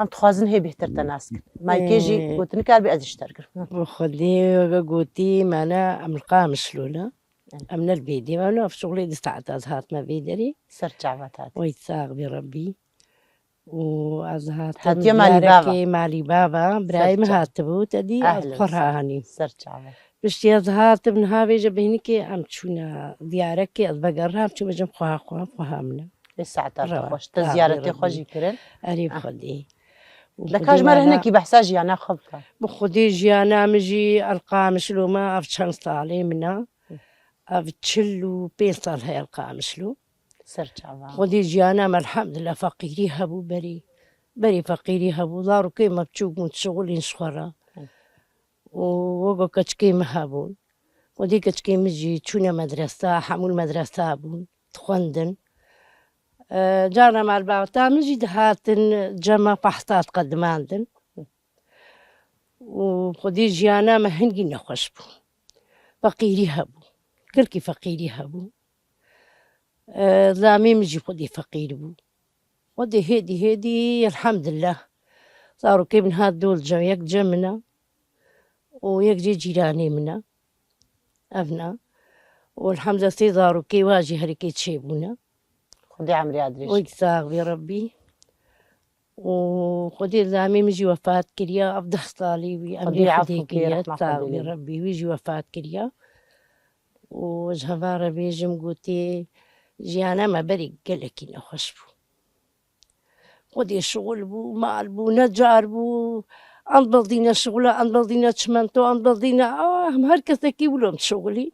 ام تخوازن هي بهتر تناسك ما يكيجي قلت لك قلبي ازشترك وخدي قوتي معنا ام القامش لولا من البيدي وانا في شغلي دي ساعات ازهات ما بيدري سرت عباتات ويتساغ بربي وازهات هاتيا مالي بابا مالي بابا برايم هاتبو تدي اذكرها هاني سرت عبات بشتي ازهات من هاوي جبينيكي ام تشونا ديارك از بقرها تشو بجم خوها منا الساعة خوش تزيارتي خوشي كرن اريب خدي لكاج مره هنا كي بحساجي انا خبطه بخدي جيانا مجي القامش لو ما افشان صالي منا افتشلو بيصل هاي القامش لو سرت عبات خدي جيانا ما الحمد لله فقيري هبو بري فقيري هبو دارو كيما بتشوف متشغلين شخرا ووقو كتشكيم هابون ودي كتشكيم جي تشونا مدرسة حمول مدرسة بون تخندن جانا مع الباوتا مجي دهاتن جمع فحصات قدماندن وخدي جيانا ما هنجي نخشبو فقيري هبو كلكي فقيري هبو زامي مجي خدي فقير بو ودي هيدي الحمد لله صاروا كي من هاد دول يك جمنا ويك جي جيراني منا أبنا والحمد لله صاروا كي واجي هريكي تشيبونا خدي عمري أدريش ويكساغ يا ربي وخدي زامي مجي وفاة كريا أفضل صالي وأمري خدي كريا تساغ يا ربي ويجي وفاة كريا وجهة ربي جمقوتي جيانا ما بري قلكي نخشبو خدي شغل بو مال بو نجار بو أنبضينا شغلة أنبضينا تشمنتو أنبضينا هركز كي ولوم شغلي